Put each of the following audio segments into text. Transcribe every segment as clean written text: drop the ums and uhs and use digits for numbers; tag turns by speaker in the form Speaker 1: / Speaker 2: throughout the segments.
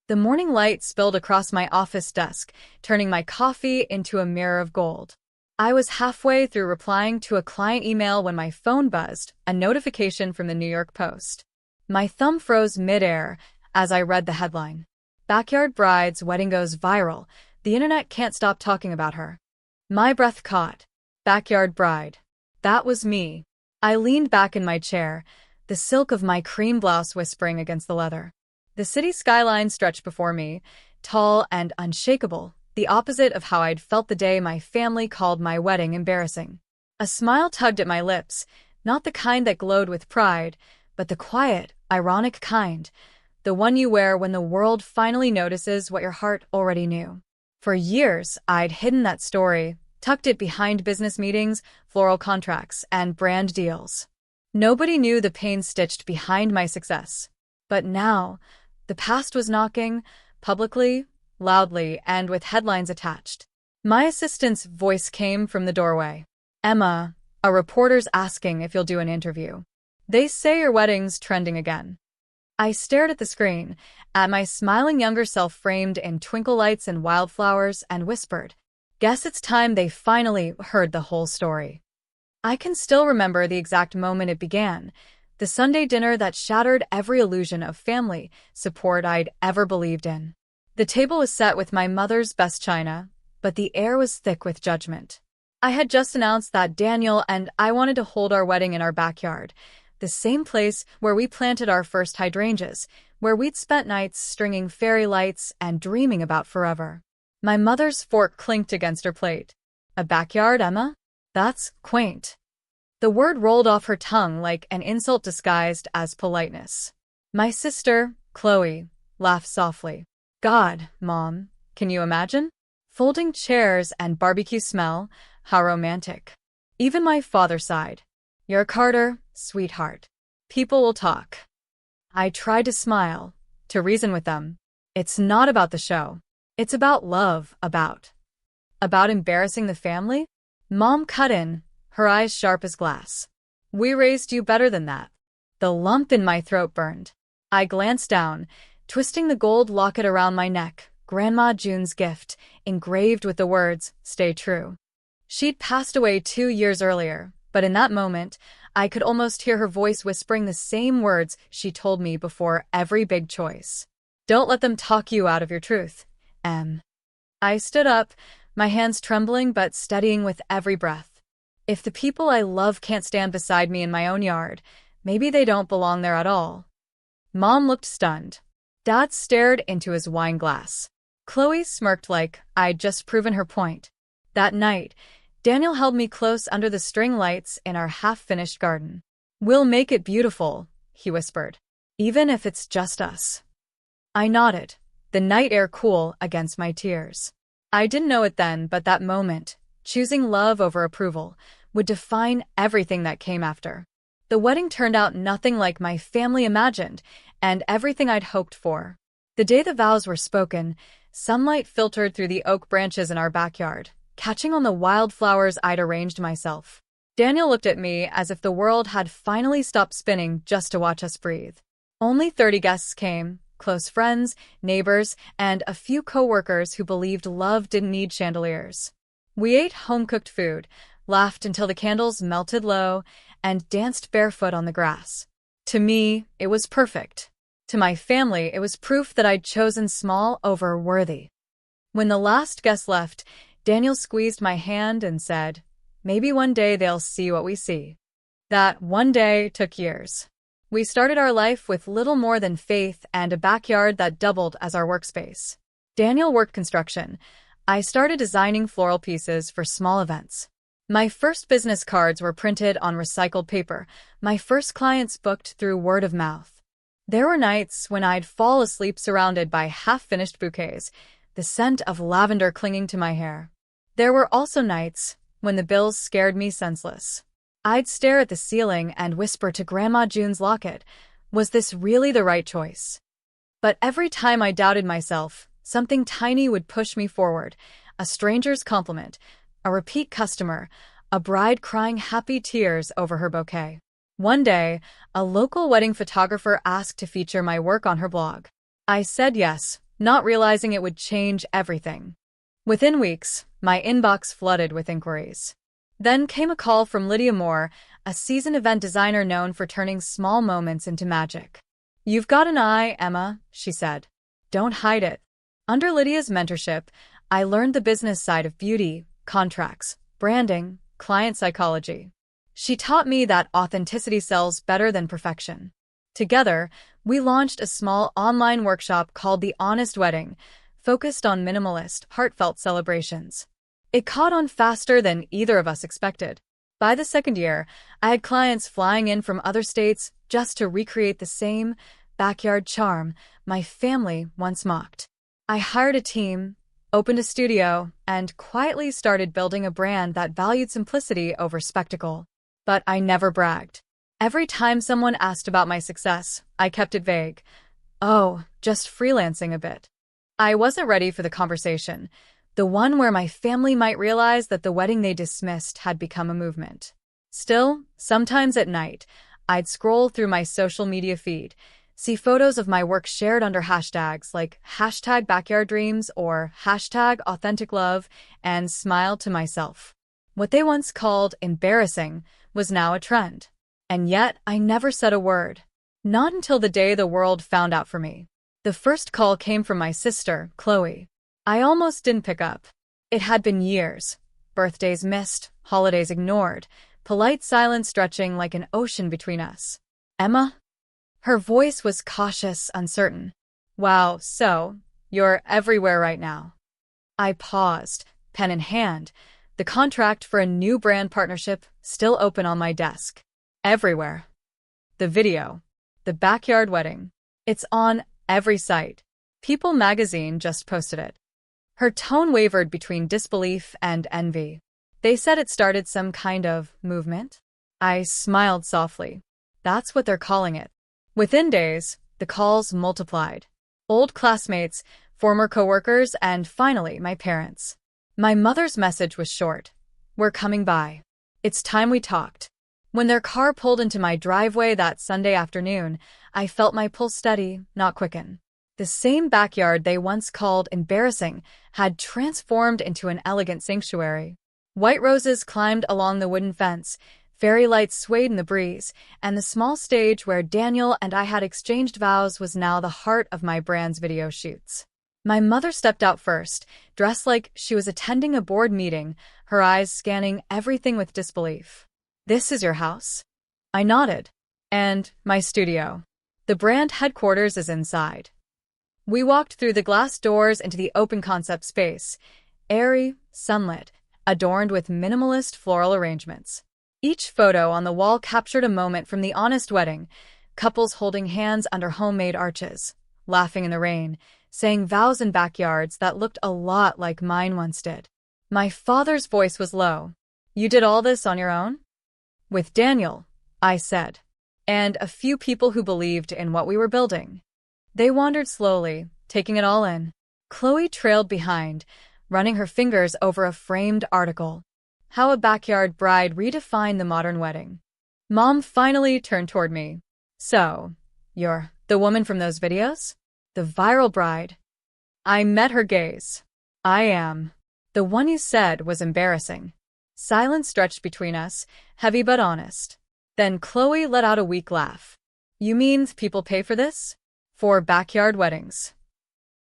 Speaker 1: The morning light spilled across my office desk, turning my coffee into a mirror of gold. I was halfway through replying to a client email when my phone buzzed, a notification from the New York Post. My thumb froze midair as I read the headline. Backyard bride's wedding goes viral. The internet can't stop talking about her. My breath caught. Backyard bride. That was me. I leaned back in my chair, the silk of my cream blouse whispering against the leather. The city skyline stretched before me, tall and unshakable, the opposite of how I'd felt the day my family called my wedding embarrassing. A smile tugged at my lips, not the kind that glowed with pride, but the quiet, ironic kind, the one you wear when the world finally notices what your heart already knew. For years, I'd hidden that story, tucked it behind business meetings, floral contracts, and brand deals. Nobody knew the pain stitched behind my success. But now, the past was knocking, publicly, loudly, and with headlines attached. My assistant's voice came from the doorway. Emma, a reporter's asking if you'll do an interview. They say your wedding's trending again. I stared at the screen, at my smiling younger self framed in twinkle lights and wildflowers, and whispered, "Guess it's time they finally heard the whole story." I can still remember the exact moment it began, the Sunday dinner that shattered every illusion of family support I'd ever believed in. The table was set with my mother's best china, but the air was thick with judgment. I had just announced that Daniel and I wanted to hold our wedding in our backyard, the same place where we planted our first hydrangeas, where we'd spent nights stringing fairy lights and dreaming about forever. My mother's fork clinked against her plate. A backyard, Emma? That's quaint. The word rolled off her tongue like an insult disguised as politeness. My sister, Chloe, laughed softly. God, Mom, can you imagine? Folding chairs and barbecue smell, how romantic. Even my father sighed. You're Carter, sweetheart. People will talk. I tried to smile, to reason with them. It's not about the show. It's about love, about embarrassing the family? Mom cut in, her eyes sharp as glass. We raised you better than that. The lump in my throat burned. I glanced down, twisting the gold locket around my neck, Grandma June's gift, engraved with the words, "Stay true." She'd passed away 2 years earlier, but in that moment, I could almost hear her voice whispering the same words she told me before every big choice. Don't let them talk you out of your truth, Em. I stood up, my hands trembling but steadying with every breath. If the people I love can't stand beside me in my own yard, maybe they don't belong there at all. Mom looked stunned. Dad stared into his wine glass. Chloe smirked like I'd just proven her point. That night, Daniel held me close under the string lights in our half-finished garden. We'll make it beautiful, he whispered, even if it's just us. I nodded, the night air cool against my tears. I didn't know it then, but that moment, choosing love over approval, would define everything that came after. The wedding turned out nothing like my family imagined, and everything I'd hoped for. The day the vows were spoken, sunlight filtered through the oak branches in our backyard, catching on the wildflowers I'd arranged myself. Daniel looked at me as if the world had finally stopped spinning just to watch us breathe. Only 30 guests came, close friends, neighbors, and a few co-workers who believed love didn't need chandeliers. We ate home-cooked food, laughed until the candles melted low, and danced barefoot on the grass. To me, it was perfect. To my family, it was proof that I'd chosen small over worthy. When the last guest left, Daniel squeezed my hand and said, "Maybe one day they'll see what we see." That one day took years. We started our life with little more than faith and a backyard that doubled as our workspace. Daniel worked construction. I started designing floral pieces for small events. My first business cards were printed on recycled paper, my first clients booked through word of mouth. There were nights when I'd fall asleep surrounded by half-finished bouquets, the scent of lavender clinging to my hair. There were also nights when the bills scared me senseless. I'd stare at the ceiling and whisper to Grandma June's locket, was this really the right choice? But every time I doubted myself, something tiny would push me forward, a stranger's compliment, a repeat customer, a bride crying happy tears over her bouquet. One day, a local wedding photographer asked to feature my work on her blog. I said yes, not realizing it would change everything. Within weeks, my inbox flooded with inquiries. Then came a call from Lydia Moore, a seasoned event designer known for turning small moments into magic. "You've got an eye, Emma," she said. "Don't hide it." Under Lydia's mentorship, I learned the business side of beauty, contracts, branding, client psychology. She taught me that authenticity sells better than perfection. Together, we launched a small online workshop called The Honest Wedding, focused on minimalist, heartfelt celebrations. It caught on faster than either of us expected. By the second year, I had clients flying in from other states just to recreate the same backyard charm my family once mocked. I hired a team, opened a studio, and quietly started building a brand that valued simplicity over spectacle. But I never bragged. Every time someone asked about my success, I kept it vague. "Oh, just freelancing a bit." I wasn't ready for the conversation, the one where my family might realize that the wedding they dismissed had become a movement. Still, sometimes at night, I'd scroll through my social media feed, see photos of my work shared under hashtags like #BackyardDreams or #AuthenticLove, and smile to myself. What they once called embarrassing was now a trend. And yet, I never said a word. Not until the day the world found out for me. The first call came from my sister, Chloe. I almost didn't pick up. It had been years. Birthdays missed, holidays ignored, polite silence stretching like an ocean between us. "Emma?" Her voice was cautious, uncertain. "Wow, so, you're everywhere right now." I paused, pen in hand, the contract for a new brand partnership still open on my desk. Everywhere. The video. The backyard wedding. It's on every site. People magazine just posted it. Her tone wavered between disbelief and envy. "They said it started some kind of movement?" I smiled softly. "That's what they're calling it." Within days, the calls multiplied. Old classmates, former coworkers, and finally, my parents. My mother's message was short. "We're coming by. It's time we talked." When their car pulled into my driveway that Sunday afternoon, I felt my pulse steady, not quicken. The same backyard they once called embarrassing had transformed into an elegant sanctuary. White roses climbed along the wooden fence, fairy lights swayed in the breeze, and the small stage where Daniel and I had exchanged vows was now the heart of my brand's video shoots. My mother stepped out first, dressed like she was attending a board meeting, her eyes scanning everything with disbelief. "This is your house?" I nodded. "And my studio. The brand headquarters is inside." We walked through the glass doors into the open concept space, airy, sunlit, adorned with minimalist floral arrangements. Each photo on the wall captured a moment from the honest wedding, couples holding hands under homemade arches, laughing in the rain, saying vows in backyards that looked a lot like mine once did. My father's voice was low. "You did all this on your own?" "With Daniel," I said, "and a few people who believed in what we were building." They wandered slowly, taking it all in. Chloe trailed behind, running her fingers over a framed article. "How a Backyard Bride Redefined the Modern Wedding." Mom finally turned toward me. "So, you're the woman from those videos? The viral bride?" I met her gaze. "I am. The one you said was embarrassing." Silence stretched between us, heavy but honest. Then Chloe let out a weak laugh. "You mean people pay for this? For backyard weddings?"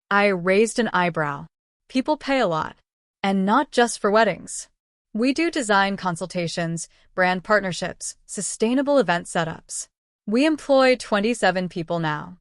Speaker 1: I raised an eyebrow. "People pay a lot. And not just for weddings. We do design consultations, brand partnerships, sustainable event setups. We employ 27 people now."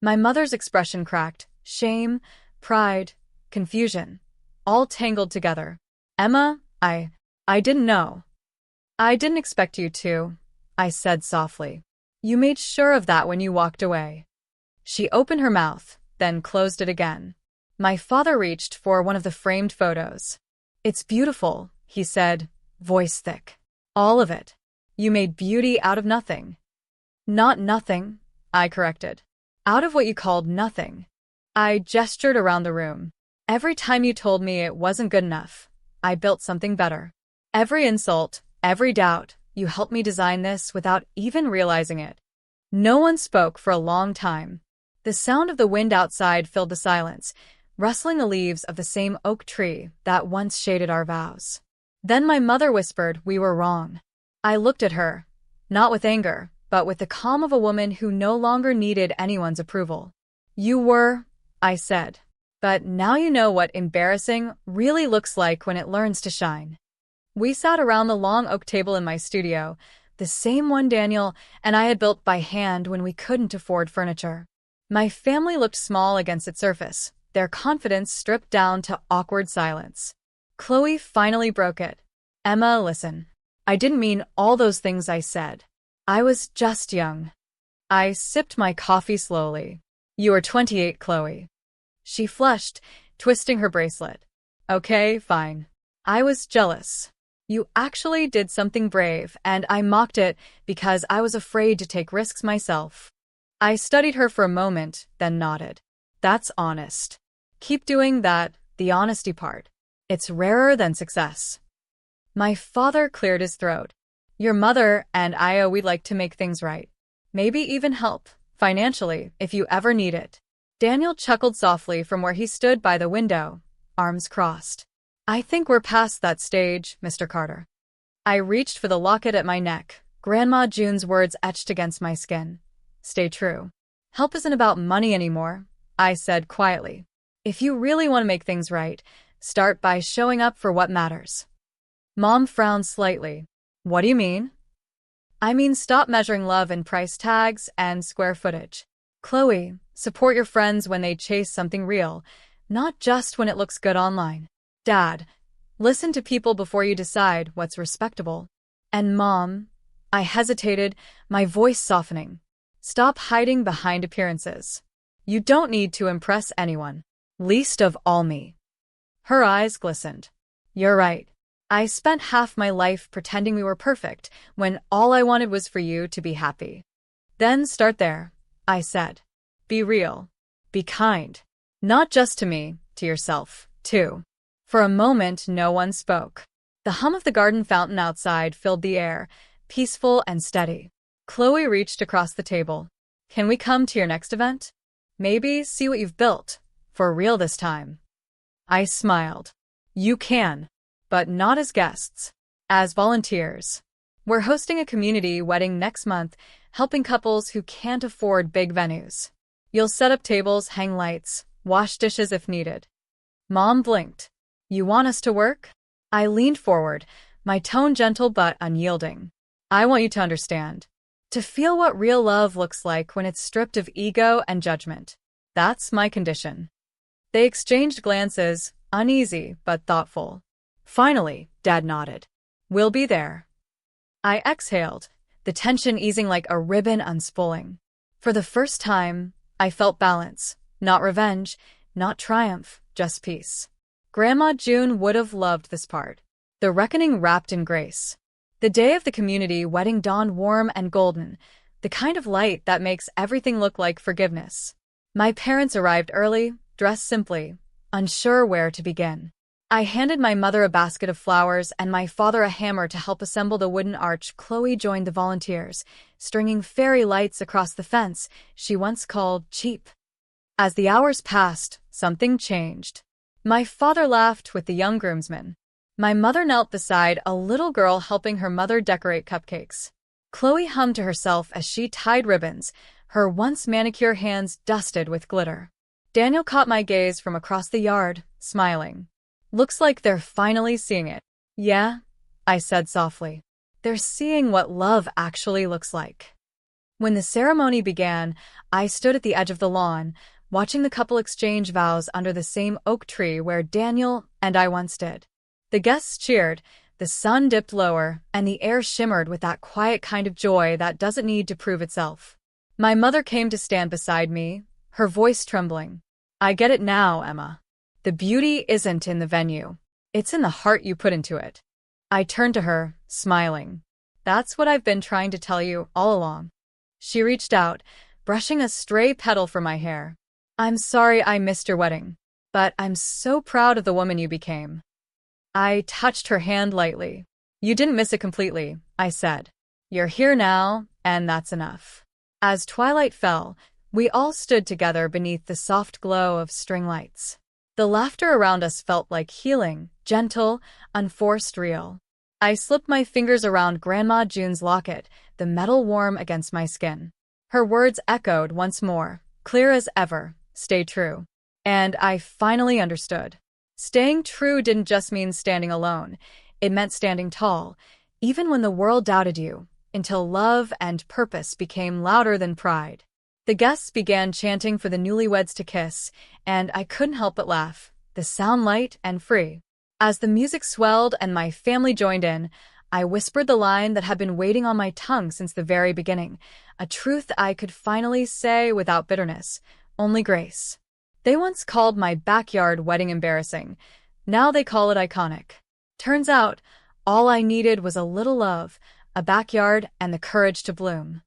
Speaker 1: My mother's expression cracked. Shame, pride, confusion, all tangled together. "Emma, I didn't know." "I didn't expect you to," I said softly. "You made sure of that when you walked away." She opened her mouth, then closed it again. My father reached for one of the framed photos. "It's beautiful," he said, voice thick. "All of it. You made beauty out of nothing." "Not nothing," I corrected. "Out of what you called nothing." I gestured around the room. "Every time you told me it wasn't good enough, I built something better. Every insult, every doubt, you helped me design this without even realizing it." No one spoke for a long time. The sound of the wind outside filled the silence, rustling the leaves of the same oak tree that once shaded our vows. Then my mother whispered we were wrong. I looked at her, not with anger, but with the calm of a woman who no longer needed anyone's approval. You were, I said. But now you know what embarrassing really looks like when it learns to shine. We sat around the long oak table in my studio, the same one Daniel and I had built by hand when we couldn't afford furniture. My family looked small against its surface, their confidence stripped down to awkward silence. Chloe finally broke it. Emma, listen. I didn't mean all those things I said. I was just young. I sipped my coffee slowly. You are 28, Chloe. She flushed, twisting her bracelet. Okay, fine. I was jealous. You actually did something brave, and I mocked it because I was afraid to take risks myself. I studied her for a moment, then nodded. That's honest. Keep doing that, the honesty part. It's rarer than success. My father cleared his throat. Your mother and we'd like to make things right. Maybe even help, financially, if you ever need it. Daniel chuckled softly from where he stood by the window, arms crossed. I think we're past that stage, Mr. Carter. I reached for the locket at my neck, Grandma June's words etched against my skin. Stay true. Help isn't about money anymore, I said quietly. If you really want to make things right, start by showing up for what matters. Mom frowned slightly. What do you mean? I mean stop measuring love in price tags and square footage. Chloe, support your friends when they chase something real, not just when it looks good online. Dad, listen to people before you decide what's respectable. And Mom, I hesitated, my voice softening. Stop hiding behind appearances. You don't need to impress anyone, least of all me. Her eyes glistened. You're right. I spent half my life pretending we were perfect when all I wanted was for you to be happy. Then start there, I said. Be real. Be kind. Not just to me, to yourself, too. For a moment, no one spoke. The hum of the garden fountain outside filled the air, peaceful and steady. Chloe reached across the table. Can we come to your next event? Maybe see what you've built, for real this time. I smiled. You can, but not as guests, as volunteers. We're hosting a community wedding next month, helping couples who can't afford big venues. You'll set up tables, hang lights, wash dishes if needed. Mom blinked. You want us to work? I leaned forward, my tone gentle but unyielding. I want you to understand. To feel what real love looks like when it's stripped of ego and judgment. That's my condition. They exchanged glances, uneasy but thoughtful. Finally, Dad nodded. We'll be there. I exhaled, the tension easing like a ribbon unspooling. For the first time, I felt balance, not revenge, not triumph, just peace. Grandma June would have loved this part. The reckoning wrapped in grace. The day of the community wedding dawned warm and golden, the kind of light that makes everything look like forgiveness. My parents arrived early, dressed simply, unsure where to begin. I handed my mother a basket of flowers and my father a hammer to help assemble the wooden arch. Chloe joined the volunteers, stringing fairy lights across the fence she once called cheap. As the hours passed, something changed. My father laughed with the young groomsmen. My mother knelt beside a little girl helping her mother decorate cupcakes. Chloe hummed to herself as she tied ribbons, her once manicure hands dusted with glitter. Daniel caught my gaze from across the yard, smiling. Looks like they're finally seeing it. Yeah, I said softly. They're seeing what love actually looks like. When the ceremony began, I stood at the edge of the lawn, watching the couple exchange vows under the same oak tree where Daniel and I once stood. The guests cheered, the sun dipped lower, and the air shimmered with that quiet kind of joy that doesn't need to prove itself. My mother came to stand beside me, her voice trembling. I get it now, Emma. The beauty isn't in the venue. It's in the heart you put into it. I turned to her, smiling. That's what I've been trying to tell you all along. She reached out, brushing a stray petal from my hair. I'm sorry I missed your wedding, but I'm so proud of the woman you became. I touched her hand lightly. You didn't miss it completely, I said. You're here now, and that's enough. As twilight fell, We all stood together beneath the soft glow of string lights. The laughter around us felt like healing, gentle, unforced, real. I slipped my fingers around Grandma June's locket, the metal warm against my skin. Her words echoed once more, clear as ever, "Stay true." And I finally understood. Staying true didn't just mean standing alone. It meant standing tall, even when the world doubted you, until love and purpose became louder than pride. The guests began chanting for the newlyweds to kiss, and I couldn't help but laugh, the sound light and free. As the music swelled and my family joined in, I whispered the line that had been waiting on my tongue since the very beginning, a truth I could finally say without bitterness, only grace. They once called my backyard wedding embarrassing. Now they call it iconic. Turns out, all I needed was a little love, a backyard, and the courage to bloom.